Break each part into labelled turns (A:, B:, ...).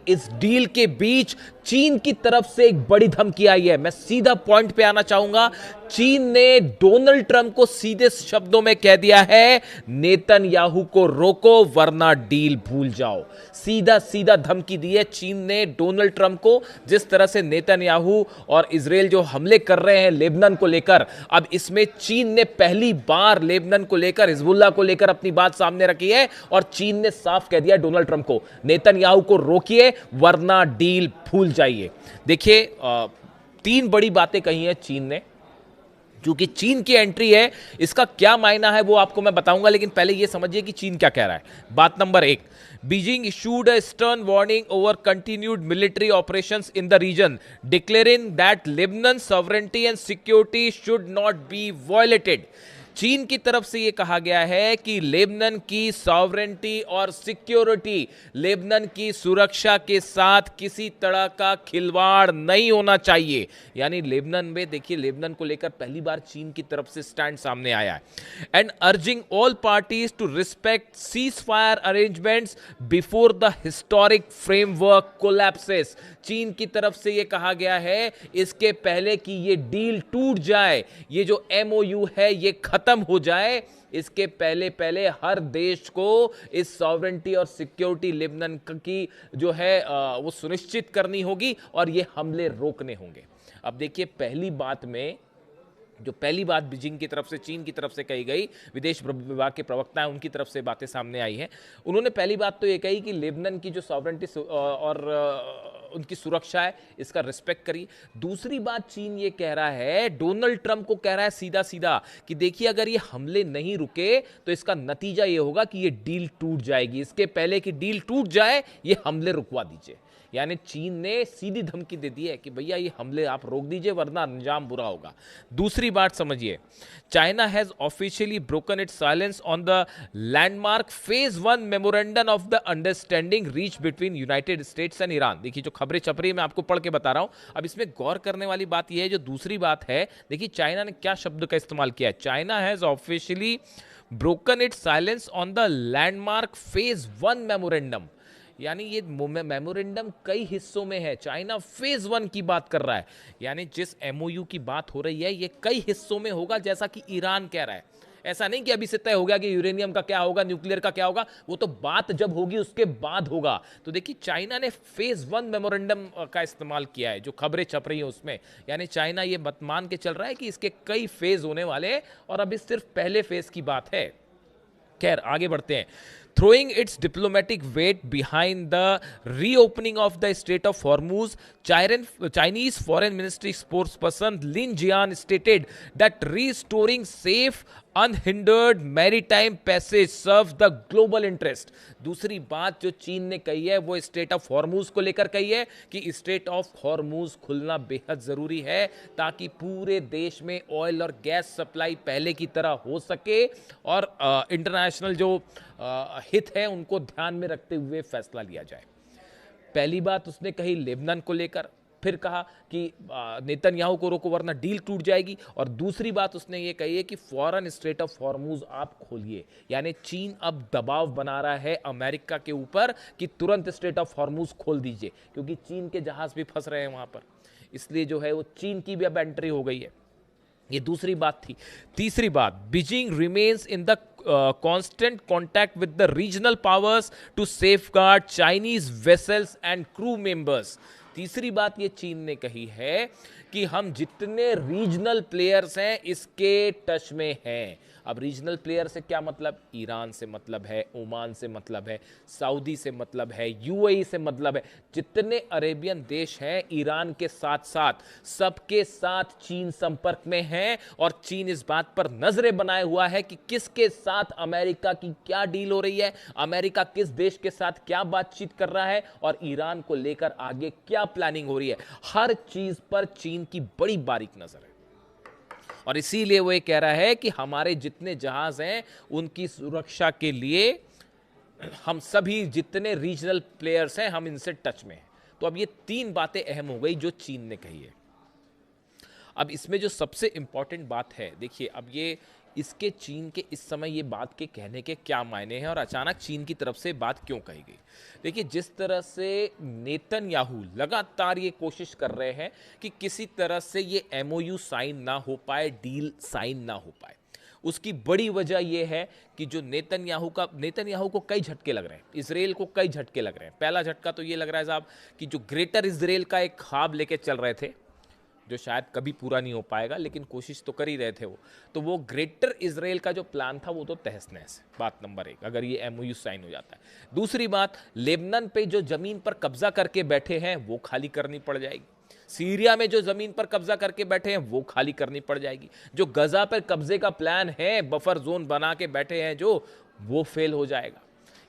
A: इस डील के बीच चीन की तरफ से एक बड़ी धमकी आई है। मैं सीधा पॉइंट पे आना चाहूंगा। चीन ने डोनाल्ड ट्रंप को सीधे शब्दों में कह दिया है, नेतन्याहू को रोको वरना डील भूल जाओ। सीधा सीधा धमकी दी है चीन ने डोनाल्ड ट्रंप को। जिस तरह से नेतन्याहू और इजराइल जो हमले कर रहे हैं लेबनान को लेकर, अब इसमें चीन ने पहली बार लेबनान को लेकर, हिजबुल्लाह को लेकर अपनी बात सामने रखी है और चीन ने साफ कह दिया डोनाल्ड ट्रंप को, नेतन्याहू को रोकिए वरना डील भूल जाइए। देखिए, तीन बड़ी बातें कही हैं चीन ने। क्योंकि चीन की एंट्री है, इसका क्या मायना है वो आपको मैं बताऊंगा, लेकिन पहले यह समझिए कि चीन क्या कह रहा है। बात नंबर एक, Beijing issued a stern warning over continued military operations in the region, declaring that Lebanon sovereignty and security should not be violated. चीन की तरफ से यह कहा गया है कि लेबनान की सॉवरेंटी और सिक्योरिटी, लेबनान की सुरक्षा के साथ किसी तरह का खिलवाड़ नहीं होना चाहिए। यानी लेबनान में देखिए, लेबनान को लेकर पहली बार चीन की तरफ से स्टैंड सामने आया है। And urging all parties to respect ceasefire arrangements before the historic framework collapses. चीन की तरफ से यह कहा गया है इसके पहले कि यह डील टूट जाए, ये जो एमओयू है ये खत्म हो जाए, इसके पहले पहले हर देश को इस सॉवरेंटी और सिक्योरिटी लेबनान की जो है वो सुनिश्चित करनी होगी और ये हमले रोकने होंगे। अब देखिए, पहली बात बीजिंग की तरफ से, चीन की तरफ से कही गई, विदेश विभाग के प्रवक्ता हैं उनकी तरफ से बातें सामने आई हैं। उन्होंने पहली बात तो ये कही कि लेबनान की जो सॉवरेंटी और उनकी सुरक्षा है इसका रिस्पेक्ट करिए। दूसरी बात चीन ये कह रहा है, डोनाल्ड ट्रंप को कह रहा है सीधा सीधा कि देखिए, अगर ये हमले नहीं रुके तो इसका नतीजा ये होगा कि ये डील टूट जाएगी। इसके पहले कि डील टूट जाए ये हमले रुकवा दीजिए। यानी चीन ने सीधी धमकी दे दी है कि भैया ये हमले आप रोक दीजिए वरना अंजाम बुरा होगा। दूसरी बात समझिए, China has officially broken it's silence on the landmark phase 1 memorandum of the understanding reach between United states and Iran. देखिए, जो खबरें छप रही है मैं आपको पढ़ के बता रहा हूं। अब इसमें गौर करने वाली बात यह है, जो दूसरी बात है, देखिए चाइना ने क्या शब्द का इस्तेमाल किया है। China has officially broken it's silence on the landmark phase 1 memorandum. यानी ये मेमोरेंडम कई हिस्सों में है। चाइना फेज 1 की बात कर रहा है, यानी जिस एमओयू की बात हो रही है ये कई हिस्सों में होगा, जैसा कि ईरान कह रहा है। ऐसा नहीं कि अभी से तय हो गया कि यूरेनियम का क्या होगा, न्यूक्लियर का क्या होगा, वो तो बात जब होगी उसके बाद होगा। तो देखिए, चाइना ने फेज 1 मेमोरेंडम का इस्तेमाल किया है, जो खबरें छप रही हैं उसमें। यानी चाइना ये मान के चल रहा है कि इसके कई फेज होने वाले हैं और अभी सिर्फ पहले फेज की बात है। खैर, आगे बढ़ते हैं। Throwing its diplomatic weight behind the reopening of the Strait of Hormuz, Chinese Foreign Ministry spokesperson Lin Jian stated that restoring safe, unhindered maritime passage serves the global interest. दूसरी बात जो चीन ने कही है वो स्ट्रेट ऑफ हॉर्मूज को लेकर कही है कि स्ट्रेट ऑफ हॉर्मूज खुलना बेहद जरूरी है ताकि पूरे देश में ऑयल और गैस सप्लाई पहले की तरह हो सके और इंटरनेशनल जो हित है उनको ध्यान में रखते हुए फैसला लिया जाए। पहली बात उसने कही लेबनान को लेकर, फिर कहा कि नेतन्याहू को रोको वरना डील टूट जाएगी, और दूसरी बात उसने ये कही है कि फौरन स्ट्रेट ऑफ हॉर्मूज आप खोलिए। यानी चीन अब दबाव बना रहा है अमेरिका के ऊपर कि तुरंत स्ट्रेट ऑफ हॉर्मूज खोल दीजिए, क्योंकि चीन के जहाज भी फंस रहे हैं वहां पर। इसलिए जो है वो चीन की भी अब एंट्री हो गई है। ये दूसरी बात थी। तीसरी बात, Beijing remains in the constant contact with the regional powers to safeguard Chinese vessels and crew members। तीसरी बात ये चीन ने कही है कि हम जितने रीजनल प्लेयर्स हैं इसके टच में हैं। अब रीजनल प्लेयर से क्या मतलब? ईरान से मतलब है, ओमान से मतलब है, सऊदी से मतलब है, यूएई से मतलब है। जितने अरेबियन देश हैं ईरान के साथ साथ सबके साथ चीन संपर्क में है, और चीन इस बात पर नजरें बनाए हुआ है कि किसके साथ अमेरिका की क्या डील हो रही है, अमेरिका किस देश के साथ क्या बातचीत कर रहा है और ईरान को लेकर आगे क्या प्लानिंग हो रही है। हर चीज पर चीन की बड़ी बारीक नजर है, और इसीलिए वो ये कह रहा है कि हमारे जितने जहाज हैं उनकी सुरक्षा के लिए हम सभी जितने रीजनल प्लेयर्स हैं हम इनसे टच में हैं। तो अब ये तीन बातें अहम हो गई जो चीन ने कही है। अब इसमें जो सबसे इंपॉर्टेंट बात है, देखिए अब ये इसके चीन के इस समय ये बात के कहने के क्या मायने हैं और अचानक चीन की तरफ से बात क्यों कही गई? देखिए, जिस तरह से नेतन्याहू लगातार ये कोशिश कर रहे हैं कि किसी तरह से ये एमओयू साइन ना हो पाए, डील साइन ना हो पाए, उसकी बड़ी वजह यह है कि जो नेतन्याहू को कई झटके लग रहे हैं, इसराइल को कई झटके लग रहे हैं। पहला झटका तो ये लग रहा है साहब कि जो ग्रेटर इसराइल का एक ख्वाब लेके चल रहे थे, जो शायद कभी पूरा नहीं हो पाएगा, लेकिन कोशिश तो कर ही रहे थे वो ग्रेटर इसराइल का जो प्लान था वो तो तहस नहस है। बात नंबर 1, अगर ये एमओयू साइन हो जाता है। दूसरी बात, लेबनान पे जो जमीन पर कब्जा करके बैठे हैं वो खाली करनी पड़ जाएगी। सीरिया में जो जमीन पर कब्जा करके बैठे हैं वो खाली करनी पड़ जाएगी। जो गजा पर कब्जे का प्लान है, बफर जोन बना के बैठे हैं जो, वो फेल हो जाएगा।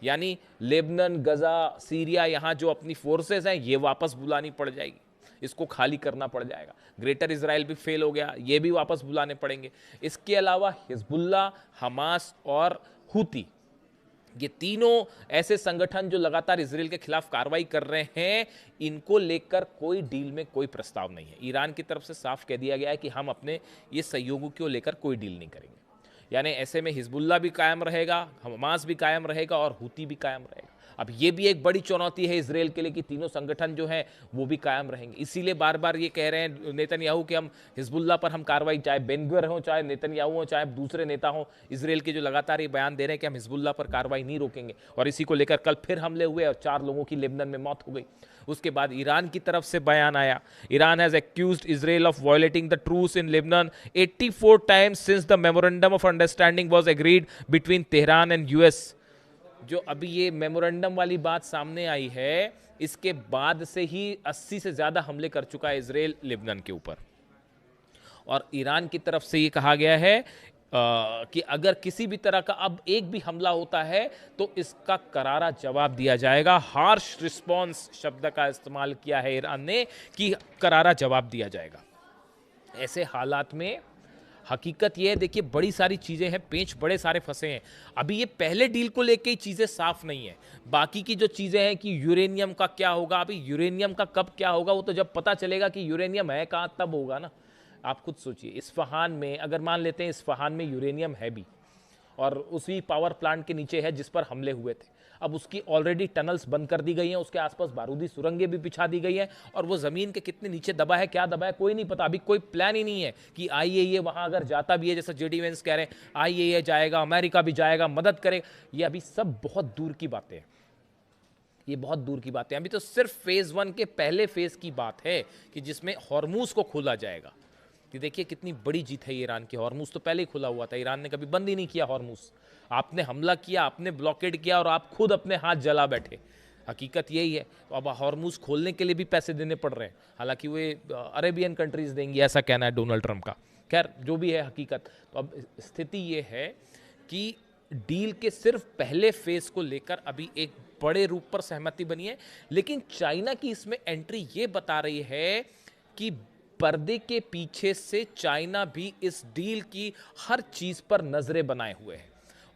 A: यानी लेबनान, गजा, सीरिया, यहां जो अपनी फोर्सेस हैं ये वापस बुलानी पड़ जाएगी, इसको खाली करना पड़ जाएगा। ग्रेटर इजराइल भी फेल हो गया, ये भी वापस बुलाने पड़ेंगे। इसके अलावा हिजबुल्ला, हमास और हुती, ये तीनों ऐसे संगठन जो लगातार इजराइल के खिलाफ कार्रवाई कर रहे हैं, इनको लेकर कोई डील में कोई प्रस्ताव नहीं है। ईरान की तरफ से साफ कह दिया गया है कि हम अपने ये सहयोगियों को लेकर कोई डील नहीं करेंगे। यानी ऐसे में हिजबुल्ला भी कायम रहेगा, हमास भी कायम रहेगा और हुती भी कायम रहेगा। अब ये भी एक बड़ी चुनौती है इसराइल के लिए कि तीनों संगठन जो हैं वो भी कायम रहेंगे। इसीलिए बार बार ये कह रहे हैं नेतन्याहू कि हम हिजबुल्ला पर हम कार्रवाई, चाहे बेन-गुविर हो, चाहे नेतन्याहू हो, चाहे दूसरे नेता हो इसराइल के, जो लगातार ये बयान दे रहे हैं कि हम हिजबुल्ला पर कार्रवाई नहीं रोकेंगे। और इसी को लेकर कल फिर हमले हुए और 4 लोगों की लेबनान में मौत हो गई। उसके बाद ईरान की तरफ से बयान आया, Iran has accused Israel of violating the truce in Lebanon 84 times since the memorandum of understanding was agreed between Tehran and US. जो अभी ये मेमोरेंडम वाली बात सामने आई है, इसके बाद से ही 80 से ज्यादा हमले कर चुका है इजराइल लेबनान के ऊपर। और ईरान की तरफ से ये कहा गया है कि अगर किसी भी तरह का अब एक भी हमला होता है तो इसका करारा जवाब दिया जाएगा। हार्श रिस्पॉन्स शब्द का इस्तेमाल किया है ईरान ने कि करारा जवाब दिया जाएगा। ऐसे हालात में हकीकत यह है, देखिए बड़ी सारी चीज़ें हैं, पेंच बड़े सारे फंसे हैं। अभी ये पहले डील को लेके ही चीज़ें साफ नहीं है। बाकी की जो चीज़ें हैं कि यूरेनियम का क्या होगा, अभी यूरेनियम का कब क्या होगा वो तो जब पता चलेगा कि यूरेनियम है कहाँ तब होगा ना। आप खुद सोचिए, इस्फहान में अगर मान लेते हैं इस्फहान में यूरेनियम है भी और उसी पावर प्लांट के नीचे है जिस पर हमले हुए थे, अब उसकी ऑलरेडी टनल्स बंद कर दी गई हैं, उसके आसपास बारूदी सुरंगें भी बिछा दी गई हैं और वो ज़मीन के कितने नीचे दबा है, क्या दबा है, कोई नहीं पता। अभी कोई प्लान ही नहीं है कि आईएईए वहाँ अगर जाता भी है, जैसा जेडी वेंस कह रहे हैं आईएईए जाएगा, अमेरिका भी जाएगा, मदद करेगा, ये अभी सब बहुत दूर की बातें हैं। ये बहुत दूर की बातें हैं। अभी तो सिर्फ फेज़ 1 के पहले फेज़ की बात है कि जिसमें हॉर्मूज को खोला जाएगा। कि देखिए कितनी बड़ी जीत है ईरान की। हॉर्मूज तो पहले ही खुला हुआ था, ईरान ने कभी बंद ही नहीं किया हॉर्मूज। आपने हमला किया, आपने ब्लॉकेड किया और आप खुद अपने हाथ जला बैठे। हकीकत यही है। तो अब हॉर्मूज खोलने के लिए भी पैसे देने पड़ रहे हैं, हालांकि वे अरेबियन कंट्रीज देंगी ऐसा कहना है डोनाल्ड ट्रंप का। खैर जो भी है हकीकत, तो अब स्थिति ये है कि डील के सिर्फ पहले फेज को लेकर अभी एक बड़े रूप पर सहमति बनी है, लेकिन चाइना की इसमें एंट्री ये बता रही है कि पर्दे के पीछे से चाइना भी इस डील की हर चीज पर नजरें बनाए हुए है।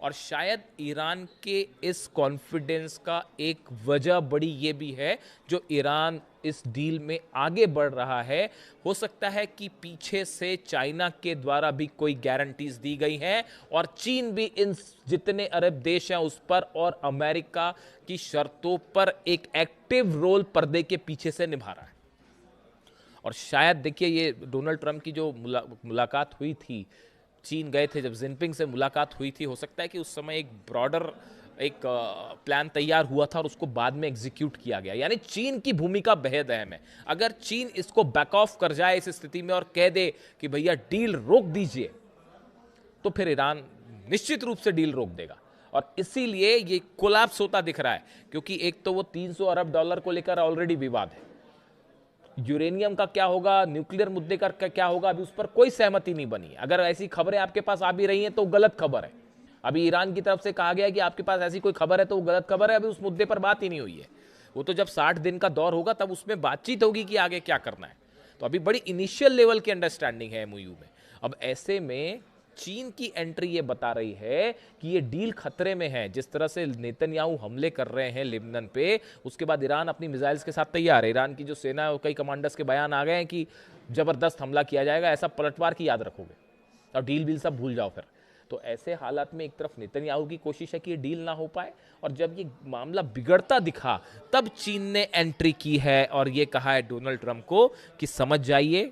A: और शायद ईरान के इस कॉन्फिडेंस का एक वजह बड़ी ये भी है, जो ईरान इस डील में आगे बढ़ रहा है, हो सकता है कि पीछे से चाइना के द्वारा भी कोई गारंटीज दी गई हैं और चीन भी इन जितने अरब देश हैं उस पर और अमेरिका की शर्तों पर एक एक्टिव रोल पर्दे के पीछे से निभा रहा है। और शायद देखिए ये डोनाल्ड ट्रंप की जो मुलाकात हुई थी, चीन गए थे जब जिनपिंग से मुलाकात हुई थी, हो सकता है कि उस समय एक ब्रॉडर एक प्लान तैयार हुआ था और उसको बाद में एग्जीक्यूट किया गया। यानी चीन की भूमिका बेहद अहम है। अगर चीन इसको बैक ऑफ कर जाए इस स्थिति में और कह दे कि भैया डील रोक दीजिए, तो फिर ईरान निश्चित रूप से डील रोक देगा। और इसीलिए ये कोलैप्स होता दिख रहा है, क्योंकि एक तो वो 300 अरब डॉलर को लेकर ऑलरेडी विवाद है, यूरेनियम का क्या होगा, न्यूक्लियर मुद्दे का क्या होगा, अभी उस पर कोई सहमति नहीं बनी है। अगर ऐसी खबरें आपके पास आ भी रही हैं तो गलत खबर है। अभी ईरान की तरफ से कहा गया है कि आपके पास ऐसी कोई खबर है तो वो गलत खबर है, अभी उस मुद्दे पर बात ही नहीं हुई है। वो तो जब 60 दिन का दौर होगा तब उसमें बातचीत होगी कि आगे क्या करना है। तो अभी बड़ी इनिशियल लेवल की अंडरस्टैंडिंग है एमओयू में। अब ऐसे में चीन की एंट्री ये बता रही है कि ये डील खतरे में है। जिस तरह से नेतन्याहू हमले कर रहे हैं लेबनान पे, उसके बाद ईरान अपनी मिसाइल्स के साथ तैयार है। ईरान की जो सेना है, कई कमांडर्स के बयान आ गए हैं कि जबरदस्त हमला किया जाएगा, ऐसा पलटवार की याद रखोगे और डील सब भूल जाओ फिर। तो ऐसे हालात में एक तरफ नेतन्याहू की कोशिश है कि ये डील ना हो पाए, और जब ये मामला बिगड़ता दिखा तब चीन ने एंट्री की है और ये कहा है डोनाल्ड ट्रंप को कि समझ जाइए,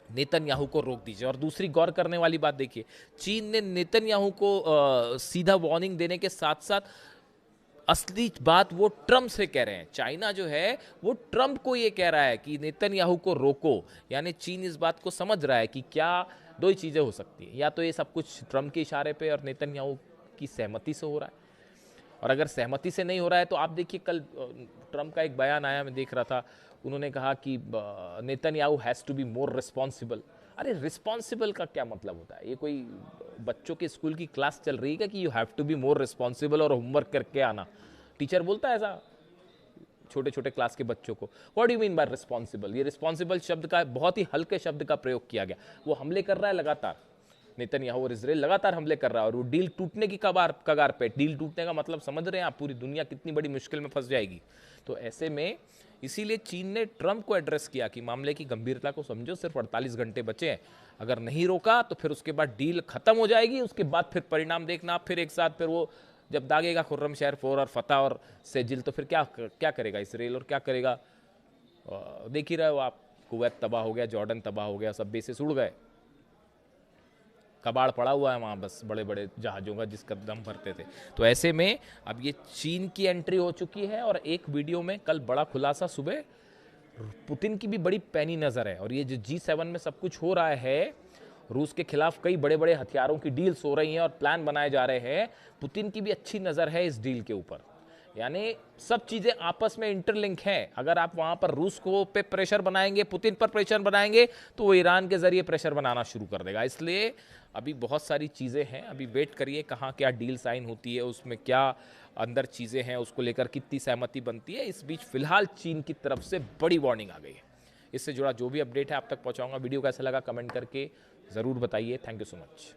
A: नेतन्याहू को रोक दीजिए। और दूसरी गौर करने वाली बात देखिए, चीन ने नेतन्याहू को सीधा वार्निंग देने के साथ साथ असली बात वो ट्रम्प से कह रहे हैं। चाइना जो है वो ट्रम्प को ये कह रहा है कि नेतन्याहू को रोको, यानी चीन इस बात को समझ रहा है कि क्या दो ही चीज़ें हो सकती हैं, या तो ये सब कुछ ट्रम्प के इशारे पे और नेतन्याहू की सहमति से हो रहा है, और अगर सहमति से नहीं हो रहा है तो आप देखिए कल ट्रम्प का एक बयान आया, मैं देख रहा था, उन्होंने कहा कि Netanyahu has to be more responsible. अरे रिस्पॉन्सिबल का क्या मतलब होता है? ये कोई बच्चों के स्कूल की क्लास चल रही है कि you have to be more responsible और होमवर्क करके आना? टीचर बोलता है ऐसा छोटे छोटे क्लास के बच्चों को? What do you mean by responsible? ये रिस्पॉन्सिबल शब्द का बहुत ही हल्के शब्द का प्रयोग किया गया। वो हमले कर रहा है लगातार, नेतन्याहू और इजराइल लगातार हमले कर रहा है, और वो डील टूटने की कगार पे। डील टूटने का मतलब समझ रहे हैं आप? पूरी दुनिया कितनी बड़ी मुश्किल में फंस जाएगी। तो ऐसे में इसीलिए चीन ने ट्रंप को एड्रेस किया कि मामले की गंभीरता को समझो, सिर्फ 48 घंटे बचे हैं, अगर नहीं रोका तो फिर उसके बाद डील खत्म हो जाएगी, उसके बाद फिर परिणाम देखना आप, फिर एक साथ फिर वो जब दागेगा खुर्रम शहर 4 और फतह और सेजिल, तो फिर क्या करेगा इसराइल और क्या करेगा? देख ही रहे हो आप, कुवैत तबाह हो गया, जॉर्डन तबाह हो गया, सब बेसिस उड़ गए, कबाड़ पड़ा हुआ है वहाँ बस बड़े बड़े जहाज़ों का जिसका दम भरते थे। तो ऐसे में अब ये चीन की एंट्री हो चुकी है, और एक वीडियो में कल बड़ा खुलासा सुबह, पुतिन की भी बड़ी पैनी नज़र है, और ये जो G7 में सब कुछ हो रहा है, रूस के खिलाफ कई बड़े बड़े हथियारों की डील्स हो रही हैं और प्लान बनाए जा रहे हैं, पुतिन की भी अच्छी नज़र है इस डील के ऊपर। यानी सब चीज़ें आपस में इंटरलिंक हैं। अगर आप वहाँ पर रूस को पे प्रेशर बनाएंगे, पुतिन पर प्रेशर बनाएंगे, तो वो ईरान के ज़रिए प्रेशर बनाना शुरू कर देगा। इसलिए अभी बहुत सारी चीज़ें हैं, अभी वेट करिए कहाँ क्या डील साइन होती है, उसमें क्या अंदर चीज़ें हैं, उसको लेकर कितनी सहमति बनती है। इस बीच फिलहाल चीन की तरफ से बड़ी वार्निंग आ गई है। इससे जुड़ा जो भी अपडेट है आप तक पहुँचाऊँगा। वीडियो कैसा लगा कमेंट करके ज़रूर बताइए। Thank you so much.